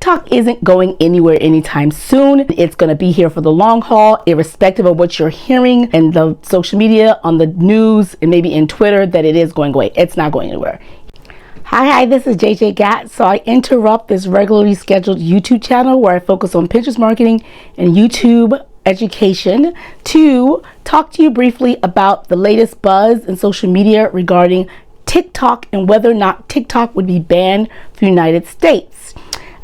TikTok isn't going anywhere anytime soon. It's going to be here for the long haul, irrespective of what you're hearing in the social media, on the news, and maybe in Twitter, that it is going away. It's not going anywhere. Hi, this is JJ Gatt. So I interrupt this regularly scheduled YouTube channel where I focus on Pinterest marketing and YouTube education to talk to you briefly about the latest buzz in social media regarding TikTok and whether or not TikTok would be banned from the United States.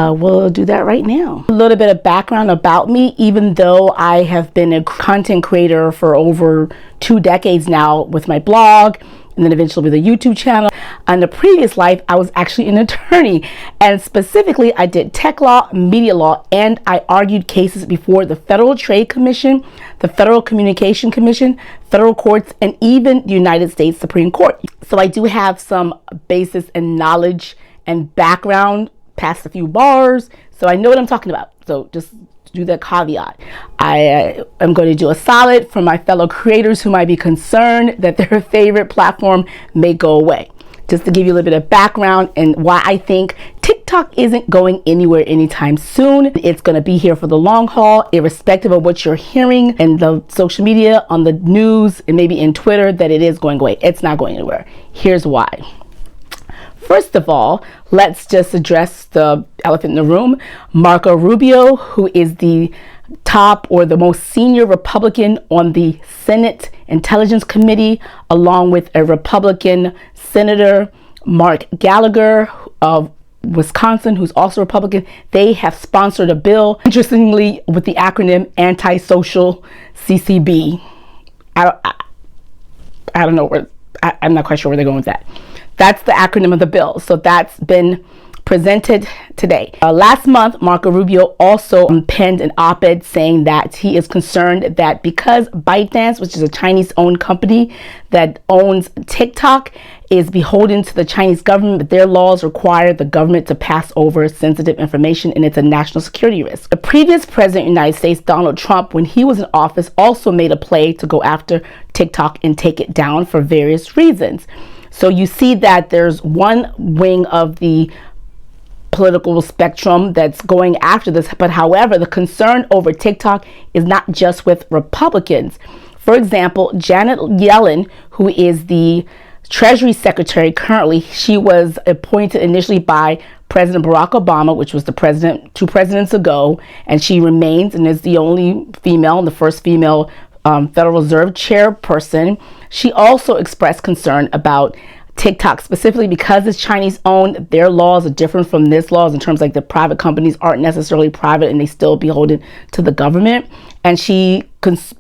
We'll do that right now. A little bit of background about me. Even though I have been a content creator for over 2 decades now with my blog and then eventually with a YouTube channel, in the previous life I was actually an attorney, and specifically I did tech law, media law, and I argued cases before the Federal Trade Commission, the Federal Communication Commission, federal courts, and even the United States Supreme Court. So I do have some basis and knowledge and background past a few bars, so I know what I'm talking about. So just do that caveat. I am going to do a solid for my fellow creators who might be concerned that their favorite platform may go away. Just to give you a little bit of background and why I think TikTok isn't going anywhere anytime soon. It's going to be here for the long haul, irrespective of what you're hearing in the social media, on the news, and maybe in Twitter, that it is going away. It's not going anywhere. Here's why. First of all, let's just address the elephant in the room. Marco Rubio, who is the top or the most senior Republican on the Senate Intelligence Committee, along with a Republican Senator, Mark Gallagher of Wisconsin, who's also Republican. They have sponsored a bill, interestingly, with the acronym Antisocial CCB. I don't know where, I'm not quite sure where they're going with that. That's the acronym of the bill. So that's been presented today. Last month, Marco Rubio also penned an op-ed saying that he is concerned that because ByteDance, which is a Chinese-owned company that owns TikTok, is beholden to the Chinese government, but their laws require the government to pass over sensitive information, and it's a national security risk. The previous president of the United States, Donald Trump, when he was in office, also made a play to go after TikTok and take it down for various reasons. So you see that there's one wing of the political spectrum that's going after this, but however, the concern over TikTok is not just with Republicans. For example, Janet Yellen, who is the Treasury Secretary currently, she was appointed initially by President Barack Obama, which was the president 2 presidents ago, and she remains and is the only female and the first female Federal Reserve chairperson. She also expressed concern about TikTok, specifically because it's Chinese owned. Their laws are different from this laws in terms like the private companies aren't necessarily private and they still beholden to the government. And she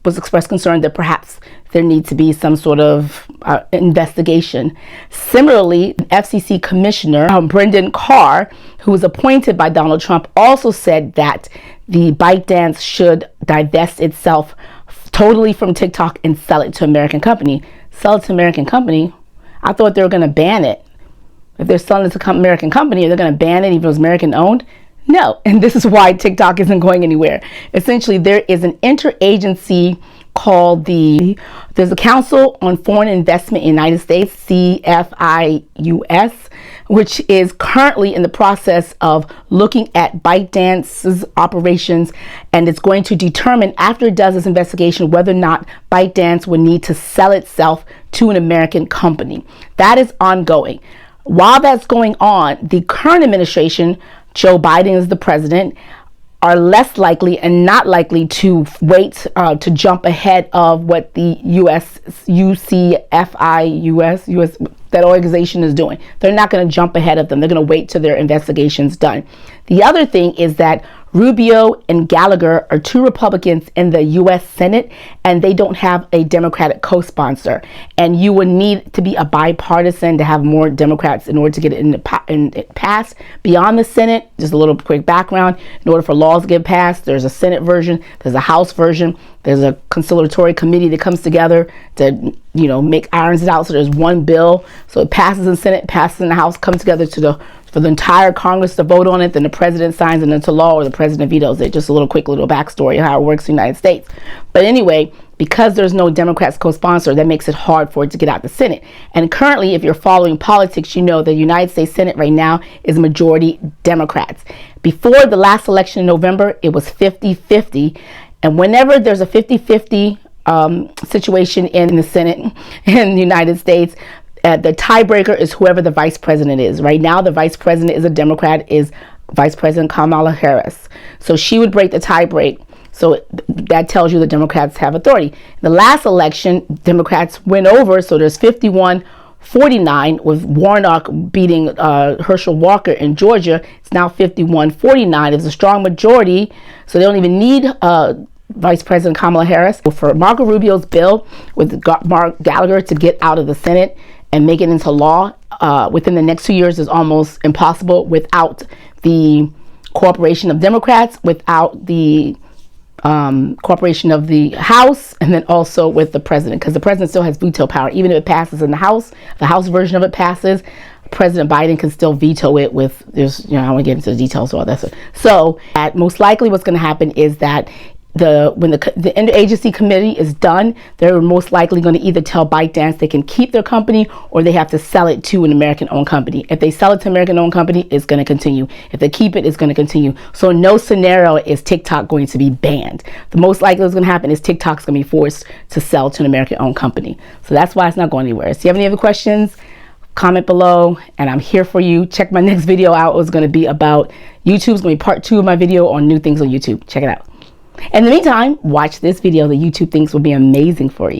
was expressed concern that perhaps there needs to be some sort of investigation. Similarly, FCC Commissioner Brendan Carr, who was appointed by Donald Trump, also said that the ByteDance should divest itself totally from TikTok and sell it to an American company. Sell it to an American company? I thought they were going to ban it. If they're selling it to an American company, they're going to ban it even if it was American owned? No. And this is why TikTok isn't going anywhere. Essentially, there is an interagency called there's a Council on Foreign Investment in the United States, CFIUS, which is currently in the process of looking at ByteDance's operations, and it's going to determine after it does this investigation whether or not ByteDance would need to sell itself to an American company. That is ongoing. While that's going on, the current administration, Joe Biden is the president, are less likely and not likely to wait to jump ahead of what the US, that organization is doing. They're not going to jump ahead of them. They're going to wait till their investigation's done. The other thing is that Rubio and Gallagher are 2 Republicans in the U.S. Senate, and they don't have a Democratic co-sponsor. And you would need to be a bipartisan to have more Democrats in order to get it passed. Beyond the Senate, just a little quick background, in order for laws to get passed, there's a Senate version, there's a House version, there's a conciliatory committee that comes together to, make irons it out. So there's one bill. So it passes in the Senate, passes in the House, comes together for the entire Congress to vote on it, then the president signs it into law or the president vetoes it. Just a quick backstory of how it works in the United States. But anyway, because there's no Democrats co-sponsor, that makes it hard for it to get out the Senate. And currently, if you're following politics, you know the United States Senate right now is majority Democrats. Before the last election in November, it was 50-50. And whenever there's a 50-50 situation in the Senate in the United States, the tiebreaker is whoever the vice president is. Right now, the vice president is a Democrat, is Vice President Kamala Harris. So she would break the tie break. So that tells you the Democrats have authority. The last election, Democrats went over, so there's 51-49 with Warnock beating Herschel Walker in Georgia. It's now 51-49. It's a strong majority, so they don't even need Vice President Kamala Harris. For Marco Rubio's bill with Mark Gallagher to get out of the Senate and make it into law within the next 2 years is almost impossible without the cooperation of Democrats, without the cooperation of the House, and then also with the president, because the president still has veto power. Even if it passes in the House version of it passes, President Biden can still veto it with, there's, I don't want to get into the details of all that stuff. So most likely what's going to happen is that when the interagency committee is done, they're most likely going to either tell ByteDance they can keep their company or they have to sell it to an American-owned company. If they sell it to an American-owned company, it's going to continue. If they keep it, it's going to continue. So in no scenario is TikTok going to be banned. The most likely what's going to happen is TikTok's going to be forced to sell to an American-owned company. So that's why it's not going anywhere. So if you have any other questions, comment below, and I'm here for you. Check my next video out. It's going to be about YouTube. It's going to be part 2 of my video on new things on YouTube. Check it out. In the meantime, watch this video. The YouTube things will be amazing for you.